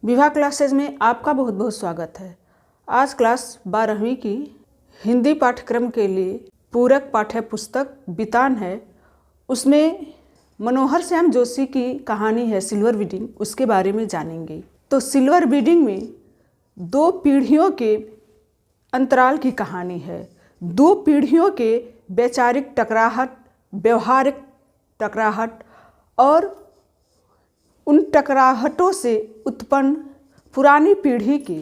विवाह क्लासेज में आपका बहुत बहुत स्वागत है। आज क्लास 12वीं की हिंदी पाठ्यक्रम के लिए पूरक पाठ्य पुस्तक बितान है। उसमें मनोहर श्याम जोशी की कहानी है सिल्वर बीडिंग, उसके बारे में जानेंगे। तो सिल्वर बीडिंग में दो पीढ़ियों के अंतराल की कहानी है। दो पीढ़ियों के वैचारिक टकराहट, व्यवहारिक टकराहट और उन टकराहटों से उत्पन्न पुरानी पीढ़ी के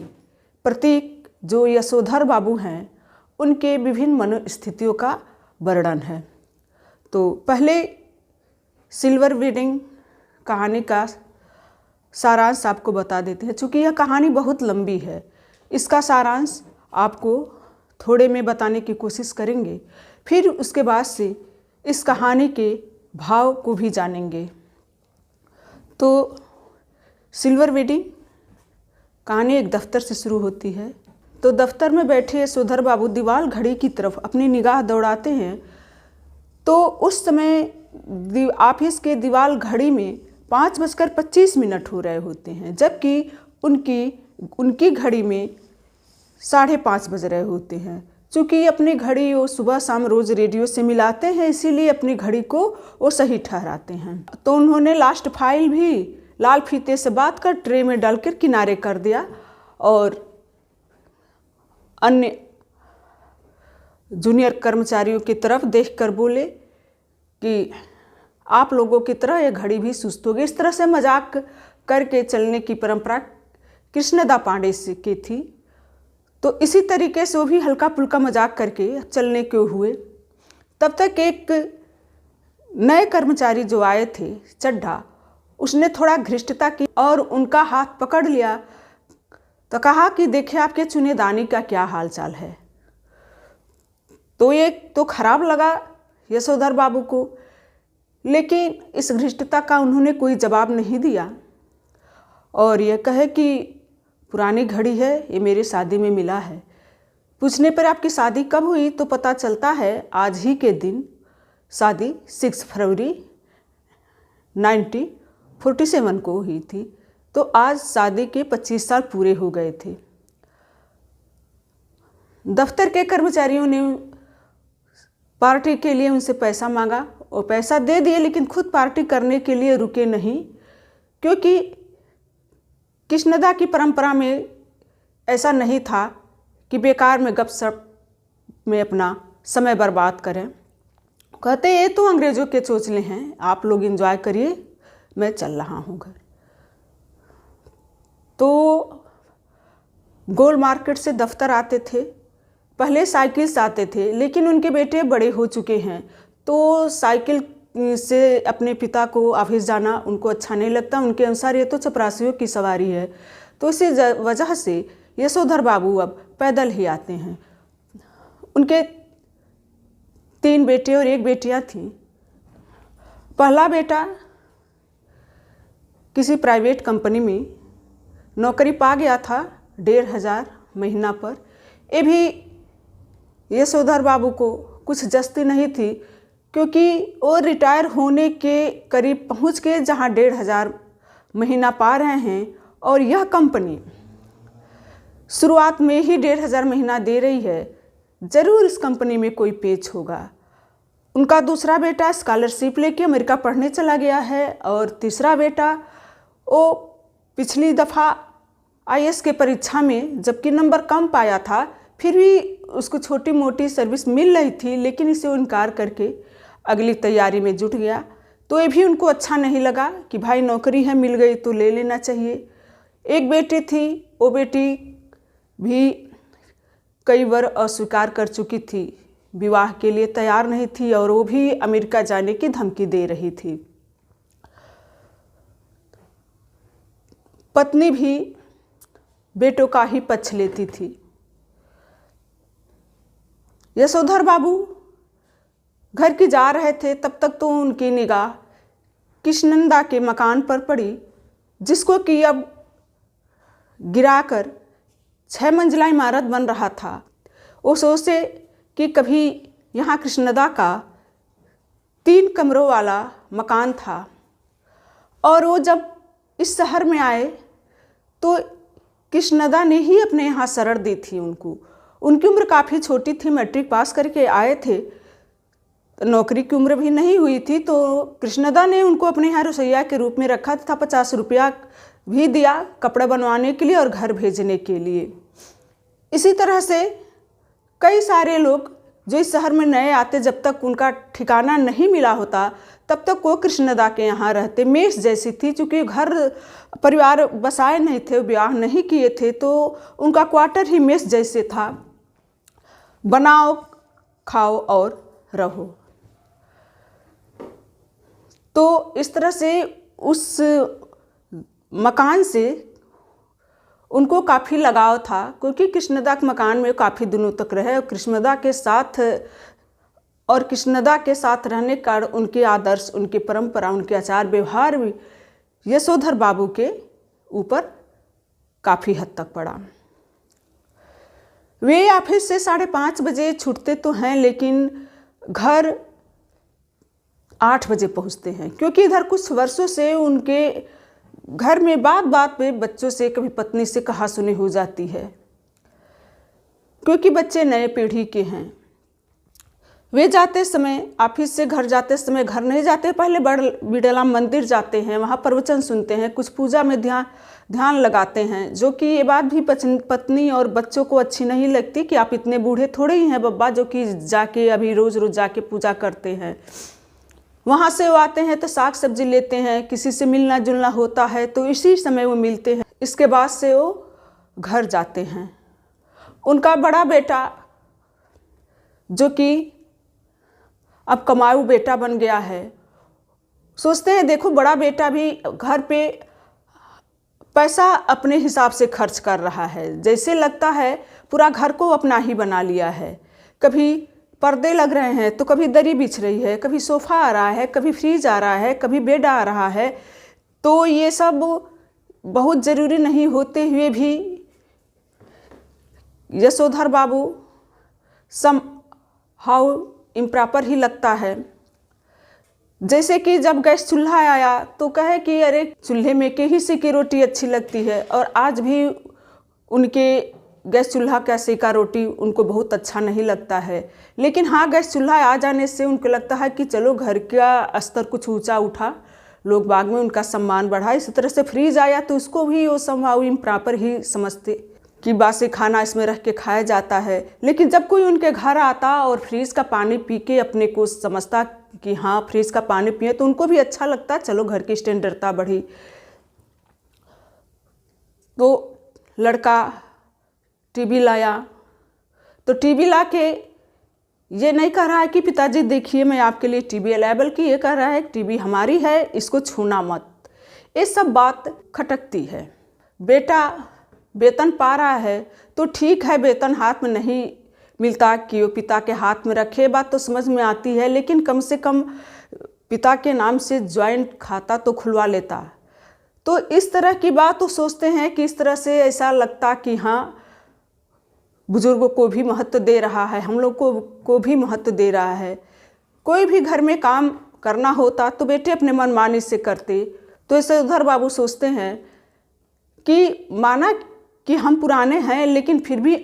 प्रतीक जो यशोधर बाबू हैं, उनके विभिन्न मनोस्थितियों का वर्णन है। तो पहले सिल्वर बीडिंग कहानी का सारांश आपको बता देते हैं। चूँकि यह कहानी बहुत लंबी है, इसका सारांश आपको थोड़े में बताने की कोशिश करेंगे। फिर उसके बाद से इस कहानी के भाव को भी जानेंगे। तो सिल्वर बीडिंग कहानी एक दफ्तर से शुरू होती है। तो दफ्तर में बैठे यशोधर बाबू दीवार घड़ी की तरफ अपनी निगाह दौड़ाते हैं। तो उस समय ऑफिस के दीवार घड़ी में 5:25 हो रहे होते हैं, जबकि उनकी घड़ी में 5:30 बज रहे होते हैं। चूँकि अपनी घड़ी वो सुबह शाम रोज़ रेडियो से मिलाते हैं, इसीलिए अपनी घड़ी को वो सही ठहराते हैं। तो उन्होंने लास्ट फाइल भी लाल फीते से बात कर ट्रे में डालकर किनारे कर दिया और अन्य जूनियर कर्मचारियों की तरफ देखकर बोले कि आप लोगों की तरह यह घड़ी भी सुस्त होगी। इस तरह से मजाक करके चलने की परंपरा कृष्णदा पांडे से की थी। तो इसी तरीके से वो भी हल्का फुल्का मजाक करके चलने के हुए। तब तक एक नए कर्मचारी जो आए थे, चड्ढा, उसने थोड़ा घृष्टता की और उनका हाथ पकड़ लिया। तो कहा कि देखिए आपके चुनेदानी का क्या हाल चाल है। तो ये तो खराब लगा यशोधर बाबू को, लेकिन इस घृष्टता का उन्होंने कोई जवाब नहीं दिया और ये कहे कि पुरानी घड़ी है, ये मेरी शादी में मिला है। पूछने पर आपकी शादी कब हुई, तो पता चलता है आज ही के दिन शादी 6 फरवरी 1947 को हुई थी। तो आज शादी के 25 साल पूरे हो गए थे। दफ्तर के कर्मचारियों ने पार्टी के लिए उनसे पैसा मांगा और पैसा दे दिए, लेकिन खुद पार्टी करने के लिए रुके नहीं, क्योंकि कृष्णदा की परंपरा में ऐसा नहीं था कि बेकार में गपशप में अपना समय बर्बाद करें। कहते ये तो अंग्रेज़ों के चोचले हैं, आप लोग एंजॉय करिए, मैं चल रहा हूँ घर। तो गोल मार्केट से दफ्तर आते थे। पहले साइकिल से आते थे, लेकिन उनके बेटे बड़े हो चुके हैं, तो साइकिल से अपने पिता को ऑफिस जाना उनको अच्छा नहीं लगता। उनके अनुसार ये तो चपरासियों की सवारी है। तो इसी वजह से यशोधर बाबू अब पैदल ही आते हैं। उनके 3 बेटे और 1 बेटियां थीं। पहला बेटा किसी प्राइवेट कंपनी में नौकरी पा गया था 1,500 महीना पर। ये भी यशोधर बाबू को कुछ जस्ती नहीं थी, क्योंकि वो रिटायर होने के करीब पहुंच के जहां 1,500 महीना पा रहे हैं और यह कंपनी शुरुआत में ही 1,500 महीना दे रही है, ज़रूर इस कंपनी में कोई पेच होगा। उनका दूसरा बेटा स्कॉलरशिप लेके अमेरिका पढ़ने चला गया है और तीसरा बेटा वो पिछली दफ़ा IAS के परीक्षा में जबकि नंबर कम पाया था, फिर भी उसको छोटी मोटी सर्विस मिल रही थी, लेकिन इसे वो इनकार करके अगली तैयारी में जुट गया। तो ये भी उनको अच्छा नहीं लगा कि भाई नौकरी है, मिल गई तो ले लेना चाहिए। एक बेटी थी, वो बेटी भी कई बार अस्वीकार कर चुकी थी, विवाह के लिए तैयार नहीं थी और वो भी अमेरिका जाने की धमकी दे रही थी। पत्नी भी बेटों का ही पक्ष लेती थी। यशोधर बाबू घर की जा रहे थे, तब तक तो उनकी निगाह कृष्णदा के मकान पर पड़ी, जिसको कि अब गिराकर 6 मंजिला इमारत बन रहा था। वो सोचे कि कभी यहाँ कृष्णदा का 3 कमरों वाला मकान था और वो जब इस शहर में आए तो कृष्णदा ने ही अपने यहाँ शरण दी थी उनको। उनकी उम्र काफ़ी छोटी थी, मैट्रिक पास करके आए थे, नौकरी की उम्र भी नहीं हुई थी। तो कृष्णदा ने उनको अपने यहाँ रसोइया के रूप में रखा था। 50 रुपया भी दिया कपड़ा बनवाने के लिए और घर भेजने के लिए। इसी तरह से कई सारे लोग जो इस शहर में नए आते, जब तक उनका ठिकाना नहीं मिला होता तब तक वो कृष्णदा के यहाँ रहते। मेस जैसी थी, चूँकि घर परिवार बसाए नहीं थे, ब्याह नहीं किए थे, तो उनका क्वार्टर ही मेस जैसे था। बनाओ, खाओ और रहो। तो इस तरह से उस मकान से उनको काफ़ी लगाव था, क्योंकि कृष्णदा के मकान में काफ़ी दिनों तक रहे और कृष्णदा के साथ रहने का उनके आदर्श, उनकी परंपरा, उनके आचार व्यवहार भी यशोधर बाबू के ऊपर काफ़ी हद तक पड़ा। वे ऑफिस से 5:30 बजे छूटते तो हैं, लेकिन घर 8 बजे पहुंचते हैं, क्योंकि इधर कुछ वर्षों से उनके घर में बात बात पे बच्चों से, कभी पत्नी से कहा सुनी हो जाती है, क्योंकि बच्चे नए पीढ़ी के हैं। वे जाते समय, ऑफिस से घर जाते समय, घर नहीं जाते, पहले बिड़ला मंदिर जाते हैं, वहाँ प्रवचन सुनते हैं, कुछ पूजा में ध्यान लगाते हैं, जो कि ये बात भी पत्नी और बच्चों को अच्छी नहीं लगती कि आप इतने बूढ़े थोड़े ही हैं बब्बा, जो कि जाके अभी रोज़ रोज़ जाके पूजा करते हैं। वहाँ से वो आते हैं तो साग सब्जी लेते हैं, किसी से मिलना जुलना होता है तो इसी समय वो मिलते हैं। इसके बाद से वो घर जाते हैं। उनका बड़ा बेटा, जो कि अब कमाऊ बेटा बन गया है, सोचते हैं देखो बड़ा बेटा भी घर पे पैसा अपने हिसाब से खर्च कर रहा है, जैसे लगता है पूरा घर को अपना ही बना लिया है। कभी पर्दे लग रहे हैं तो कभी दरी बिछ रही है, कभी सोफ़ा आ रहा है, कभी फ्रिज आ रहा है, कभी बेड आ रहा है। तो ये सब बहुत ज़रूरी नहीं होते हुए भी यशोधर बाबू सम हाउ इम्प्रॉपर ही लगता है। जैसे कि जब गैस चूल्हा आया तो कहे कि अरे चूल्हे में के ही से की रोटी अच्छी लगती है, और आज भी उनके गैस चूल्हा का सेका रोटी उनको बहुत अच्छा नहीं लगता है। लेकिन हाँ, गैस चूल्हा आ जाने से उनको लगता है कि चलो घर का स्तर कुछ ऊंचा उठा, लोग बाग में उनका सम्मान बढ़ा। इसी तरह से फ्रीज आया तो उसको भी वो समहाउ इम्प्रॉपर ही समझते कि बासी खाना इसमें रख के खाया जाता है। लेकिन जब कोई उनके घर आता और फ्रीज का पानी पी के अपने को समझता कि हाँ फ्रीज का पानी पिए, तो उनको भी अच्छा लगता, चलो घर की स्टैंडर्डता बढ़ी। तो लड़का टीवी लाया, तो टीवी ला के ये नहीं कह रहा है कि पिताजी देखिए मैं आपके लिए टीवी अवेलेबल की, ये कह रहा है टीवी हमारी है, इसको छूना मत। ये सब बात खटकती है। बेटा वेतन पा रहा है तो ठीक है, वेतन हाथ में नहीं मिलता कि वो पिता के हाथ में रखे, बात तो समझ में आती है, लेकिन कम से कम पिता के नाम से ज्वाइंट खाता तो खुलवा लेता। तो इस तरह की बात तो सोचते हैं कि इस तरह से ऐसा लगता कि हाँ बुजुर्गों को भी महत्व दे रहा है, हम लोग को भी महत्व दे रहा है। कोई भी घर में काम करना होता तो बेटे अपने मनमानी से करते। तो यशोधर बाबू सोचते हैं कि माना कि हम पुराने हैं, लेकिन फिर भी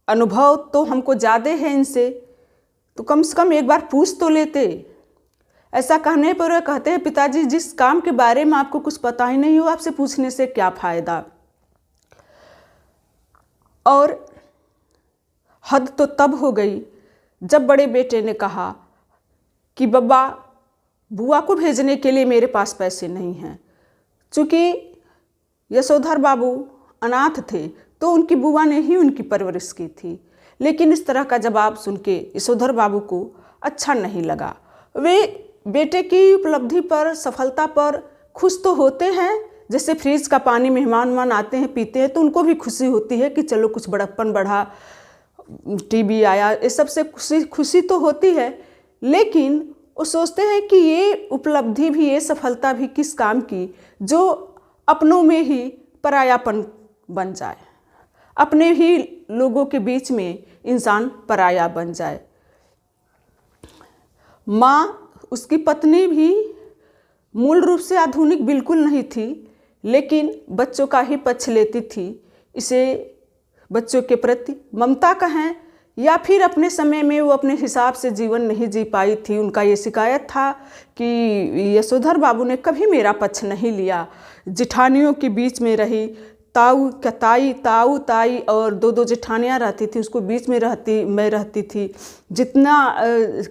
अनुभव तो हमको ज़्यादा है इनसे, तो कम से कम एक बार पूछ तो लेते। ऐसा कहने पर वे कहते हैं पिताजी जिस काम के बारे में आपको कुछ पता ही नहीं हो, आपसे पूछने से क्या फ़ायदा। और हद तो तब हो गई जब बड़े बेटे ने कहा कि बब्बा बुआ को भेजने के लिए मेरे पास पैसे नहीं हैं। चूँकि यशोधर बाबू अनाथ थे तो उनकी बुआ ने ही उनकी परवरिश की थी। लेकिन इस तरह का जवाब सुन के यशोधर बाबू को अच्छा नहीं लगा। वे बेटे की उपलब्धि पर, सफलता पर खुश तो होते हैं, जैसे फ्रिज का पानी मेहमान आते हैं पीते हैं तो उनको भी खुशी होती है कि चलो कुछ बड़प्पन बढ़ा, टीवी आया, ये सबसे खुशी तो होती है। लेकिन वो सोचते हैं कि ये उपलब्धि भी, ये सफलता भी किस काम की जो अपनों में ही परायापन बन जाए, अपने ही लोगों के बीच में इंसान पराया बन जाए। माँ, उसकी पत्नी भी मूल रूप से आधुनिक बिल्कुल नहीं थी, लेकिन बच्चों का ही पक्ष लेती थी। इसे बच्चों के प्रति ममता कहें या फिर अपने समय में वो अपने हिसाब से जीवन नहीं जी पाई थी। उनका ये शिकायत था कि यशोधर बाबू ने कभी मेरा पक्ष नहीं लिया। जेठानियों के बीच में रही, ताऊ ताई और दो जेठानियाँ रहती थी, उसको बीच में मैं रहती थी। जितना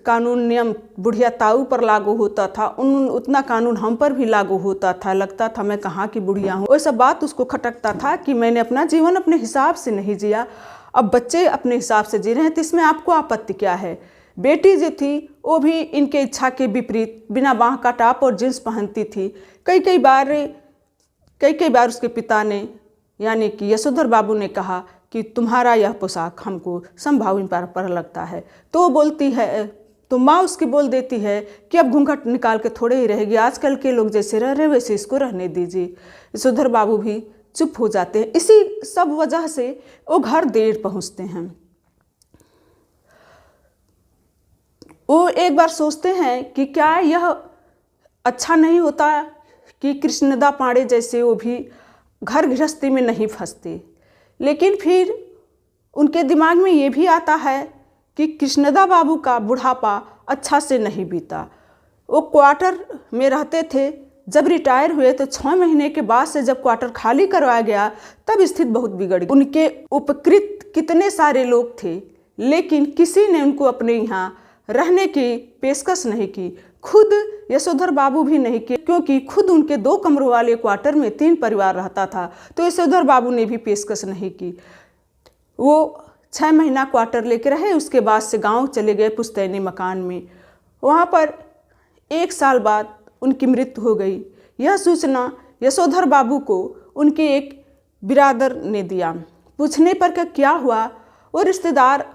कानून नियम बुढ़िया ताऊ पर लागू होता था उतना कानून हम पर भी लागू होता था। लगता था मैं कहाँ की बुढ़िया हूँ। वो सब बात उसको खटकता था कि मैंने अपना जीवन अपने हिसाब से नहीं जिया, अब बच्चे अपने हिसाब से जी रहे हैं तो इसमें आपको आपत्ति क्या है। बेटी जो थी वो भी इनके इच्छा के विपरीत बिना बाँह का टॉप और जींस पहनती थी। कई बार उसके पिता ने यानी कि यशोधर बाबू ने कहा कि तुम्हारा यह पोशाक हमको संभावनी पर लगता है। तो वो बोलती है, तो माँ उसकी बोल देती है कि अब घूंघट निकाल के थोड़े ही रहेगी, आजकल के लोग जैसे रह रहे वैसे इसको रहने दीजिए। यशोधर बाबू भी चुप हो जाते हैं। इसी सब वजह से वो घर देर पहुँचते हैं। वो एक बार सोचते हैं कि क्या यह अच्छा नहीं होता कि कृष्णदा पांडे जैसे वो भी घर गृहस्थी में नहीं फंसते। लेकिन फिर उनके दिमाग में ये भी आता है कि कृष्णदा बाबू का बुढ़ापा अच्छा से नहीं बीता। वो क्वार्टर में रहते थे, जब रिटायर हुए तो 6 महीने के बाद से जब क्वार्टर खाली करवाया गया तब स्थिति बहुत बिगड़ गई। उनके उपकृत कितने सारे लोग थे, लेकिन किसी ने उनको अपने यहाँ रहने की पेशकश नहीं की। खुद यशोधर बाबू भी नहीं किए, क्योंकि खुद उनके 2 कमरों वाले क्वार्टर में 3 परिवार रहता था, तो यशोधर बाबू ने भी पेशकश नहीं की। वो 6 महीना क्वार्टर लेके रहे, उसके बाद से गांव चले गए पुश्तैनी मकान में। वहाँ पर 1 साल बाद उनकी मृत्यु हो गई। यह सूचना यशोधर बाबू को उनके एक बिरादर ने दिया। पूछने पर क्या हुआ, वो रिश्तेदार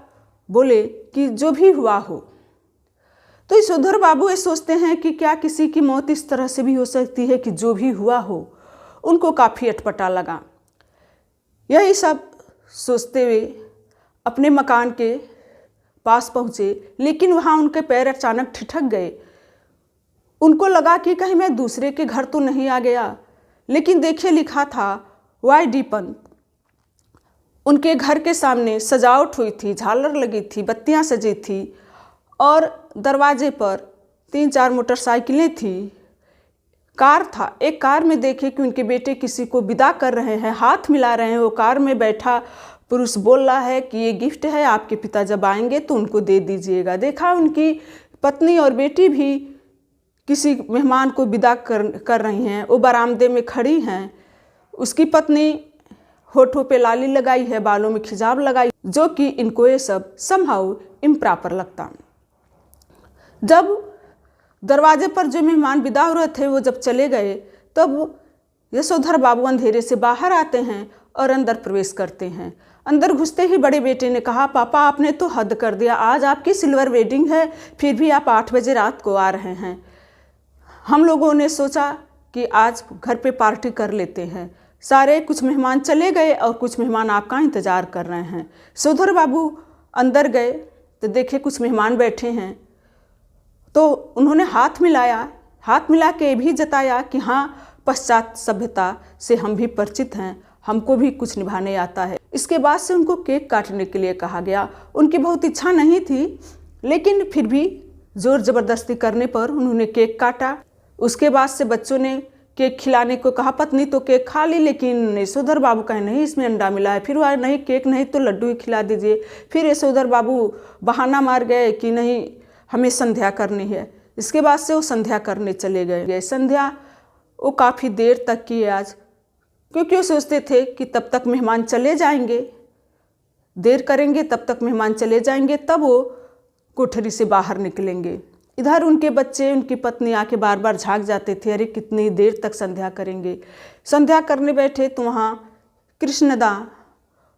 बोले कि जो भी हुआ हो। तो यशोधर बाबू ये सोचते हैं कि क्या किसी की मौत इस तरह से भी हो सकती है कि जो भी हुआ हो। उनको काफ़ी अटपटा लगा। यही सब सोचते हुए अपने मकान के पास पहुँचे, लेकिन वहाँ उनके पैर अचानक ठिठक गए। उनको लगा कि कहीं मैं दूसरे के घर तो नहीं आ गया, लेकिन देखिए लिखा था YD पंत। उनके घर के सामने सजावट हुई थी, झालर लगी थी, बत्तियां सजी थी और दरवाजे पर 3-4 मोटरसाइकिलें थी, कार था। एक कार में देखे कि उनके बेटे किसी को विदा कर रहे हैं, हाथ मिला रहे हैं। वो कार में बैठा पुरुष बोल रहा है कि ये गिफ्ट है, आपके पिता जब आएंगे तो उनको दे दीजिएगा। देखा उनकी पत्नी और बेटी भी किसी मेहमान को विदा कर रही हैं। वो बरामदे में खड़ी हैं। उसकी पत्नी होठों पे लाली लगाई है, बालों में खिजाब लगाई, जो कि इनको ये सब समहाउ इम्प्रॉपर लगता। जब दरवाजे पर जो मेहमान विदा हो रहे थे वो जब चले गए, तब यशोधर बाबू अंधेरे से बाहर आते हैं और अंदर प्रवेश करते हैं। अंदर घुसते ही बड़े बेटे ने कहा, पापा आपने तो हद कर दिया, आज आपकी सिल्वर वेडिंग है, फिर भी आप 8 बजे रात को आ रहे हैं। हम लोगों ने सोचा कि आज घर पे पार्टी कर लेते हैं। सारे कुछ मेहमान चले गए और कुछ मेहमान आपका इंतज़ार कर रहे हैं। यशोधर बाबू अंदर गए तो देखे कुछ मेहमान बैठे हैं, तो उन्होंने हाथ मिलाया। हाथ मिला के ये भी जताया कि हाँ, पश्चात सभ्यता से हम भी परिचित हैं, हमको भी कुछ निभाने आता है। इसके बाद से उनको केक काटने के लिए कहा गया। उनकी बहुत इच्छा नहीं थी, लेकिन फिर भी जोर ज़बरदस्ती करने पर उन्होंने केक काटा। उसके बाद से बच्चों ने केक खिलाने को कहा। पत्नी तो केक खा ली, लेकिन यशोधर बाबू कहे नहीं, इसमें अंडा मिला है। फिर वह नहीं, केक नहीं तो लड्डू ही खिला दीजिए। फिर यशोधर बाबू बहाना मार गए कि नहीं, हमें संध्या करनी है। इसके बाद से वो संध्या करने चले गए। संध्या वो काफ़ी देर तक की आज, क्योंकि वो सोचते थे कि तब तक मेहमान चले जाएंगे, देर करेंगे तब तक मेहमान चले जाएंगे, तब वो कोठरी से बाहर निकलेंगे। इधर उनके बच्चे, उनकी पत्नी आके बार बार झांक जाते थे, अरे कितनी देर तक संध्या करेंगे। संध्या करने बैठे तो वहाँ कृष्णदा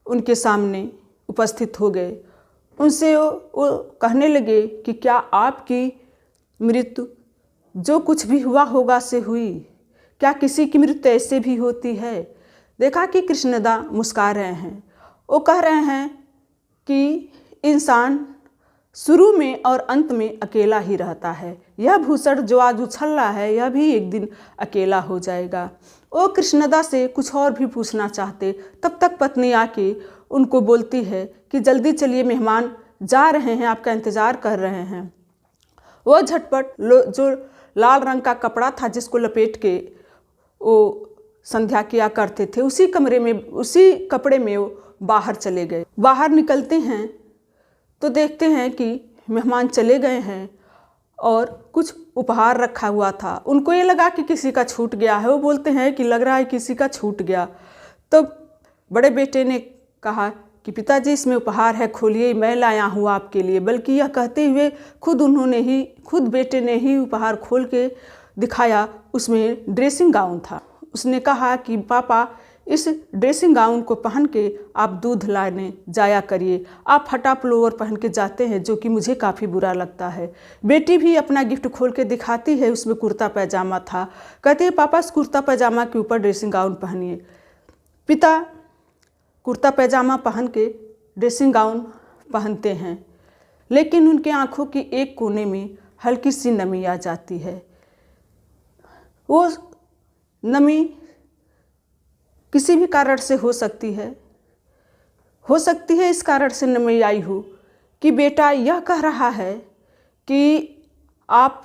उनके सामने उपस्थित हो गए। उनसे वो कहने लगे कि क्या आपकी मृत्यु जो कुछ भी हुआ होगा से हुई? क्या किसी की मृत्यु ऐसे भी होती है? देखा कि कृष्णदा मुस्कुरा रहे हैं। वो कह रहे हैं कि इंसान शुरू में और अंत में अकेला ही रहता है। यह भूषण जो आज उछल रहा है यह भी एक दिन अकेला हो जाएगा। वो कृष्णदा से कुछ और भी पूछना चाहते, तब तक पत्नी आके उनको बोलती है कि जल्दी चलिए, मेहमान जा रहे हैं, आपका इंतज़ार कर रहे हैं। वो झटपट जो लाल रंग का कपड़ा था जिसको लपेट के वो संध्या किया करते थे, उसी कपड़े में वो बाहर चले गए। बाहर निकलते हैं तो देखते हैं कि मेहमान चले गए हैं और कुछ उपहार रखा हुआ था। उनको ये लगा कि किसी का छूट गया है। वो बोलते हैं कि लग रहा है किसी का छूट गया। तो बड़े बेटे ने कहा कि पिताजी इसमें उपहार है, खोलिए, मैं लाया हूँ आपके लिए। बल्कि यह कहते हुए खुद बेटे ने ही उपहार खोल के दिखाया। उसमें ड्रेसिंग गाउन था। उसने कहा कि पापा, इस ड्रेसिंग गाउन को पहन के आप दूध लाने जाया करिए। आप फटा पुलोवर पहन के जाते हैं जो कि मुझे काफ़ी बुरा लगता है। बेटी भी अपना गिफ्ट खोल के दिखाती है, उसमें कुर्ता पैजामा था। कहते हैं पापा, इस कुर्ता पैजामा के ऊपर ड्रेसिंग गाउन पहनिए। पिता कुर्ता पैजामा पहन के ड्रेसिंग गाउन पहनते हैं, लेकिन उनके आँखों की एक कोने में हल्की सी नमी आ जाती है। वो नमी किसी भी कारण से हो सकती है इस कारण से नमी आई हो कि बेटा यह कह रहा है कि आप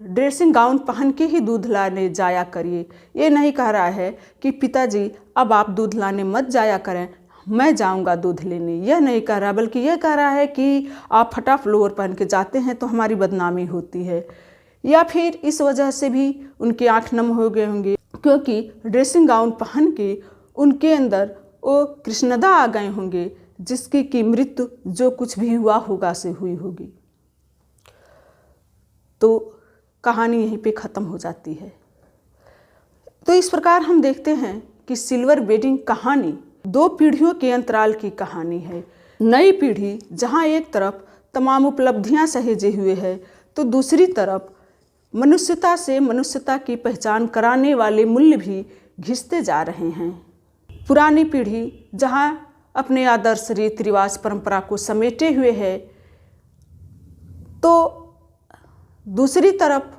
ड्रेसिंग गाउन पहन के ही दूध लाने जाया करिए। ये नहीं कह रहा है कि पिताजी अब आप दूध लाने मत जाया करें, मैं जाऊंगा दूध लेने। यह नहीं कह रहा, बल्कि यह कह रहा है कि आप फटा फ्लोर पहन के जाते हैं तो हमारी बदनामी होती है। या फिर इस वजह से भी उनकी आँख नम हो गए होंगे, क्योंकि ड्रेसिंग गाउन पहन के उनके अंदर वो कृष्णदा आ गए होंगे, जिसकी की मृत्यु जो कुछ भी हुआ होगा से हुई होगी। तो कहानी यहीं पे ख़त्म हो जाती है। तो इस प्रकार हम देखते हैं कि सिल्वर वेडिंग कहानी 2 पीढ़ियों के अंतराल की कहानी है। नई पीढ़ी जहाँ एक तरफ तमाम उपलब्धियाँ सहेजे हुए है, तो दूसरी तरफ मनुष्यता से मनुष्यता की पहचान कराने वाले मूल्य भी घिसते जा रहे हैं। पुरानी पीढ़ी जहाँ अपने आदर्श, रीति रिवाज, परंपरा को समेटे हुए है, तो दूसरी तरफ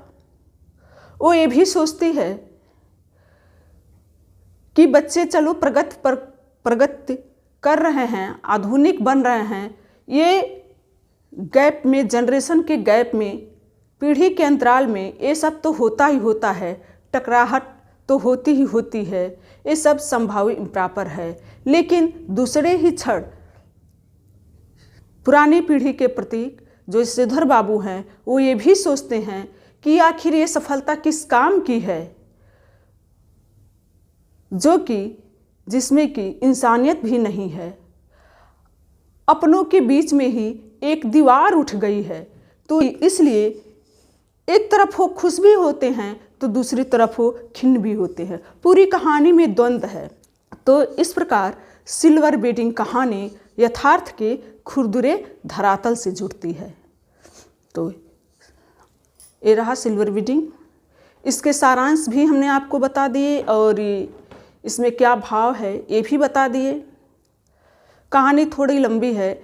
वो ये भी सोचती है कि बच्चे चलो प्रगति कर रहे हैं, आधुनिक बन रहे हैं। ये गैप में, जनरेशन के गैप में, पीढ़ी के अंतराल में ये सब तो होता ही होता है, टकराहट तो होती ही होती है, ये सब संभावित इम्प्रॉपर है। लेकिन दूसरे ही क्षण पुरानी पीढ़ी के प्रति जो श्रीधर बाबू हैं, वो ये भी सोचते हैं कि आखिर ये सफलता किस काम की है, जिसमें कि इंसानियत भी नहीं है। अपनों के बीच में ही एक दीवार उठ गई है। तो इसलिए एक तरफ वो खुश भी होते हैं तो दूसरी तरफ वो खिन्न भी होते हैं। पूरी कहानी में द्वंद्व है। तो इस प्रकार सिल्वर वेडिंग कहानी यथार्थ के खुरदुरे धरातल से जुड़ती है। तो ये रहा सिल्वर वेडिंग। इसके सारांश भी हमने आपको बता दिए और इसमें क्या भाव है ये भी बता दिए। कहानी थोड़ी लंबी है,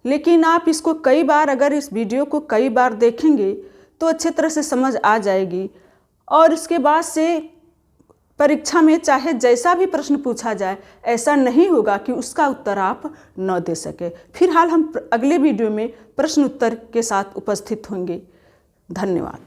लेकिन आप इसको कई बार, अगर इस वीडियो को कई बार देखेंगे तो अच्छी तरह से समझ आ जाएगी। और इसके बाद से परीक्षा में चाहे जैसा भी प्रश्न पूछा जाए, ऐसा नहीं होगा कि उसका उत्तर आप न दे सके। फिलहाल हम अगले वीडियो में प्रश्न उत्तर के साथ उपस्थित होंगे। धन्यवाद।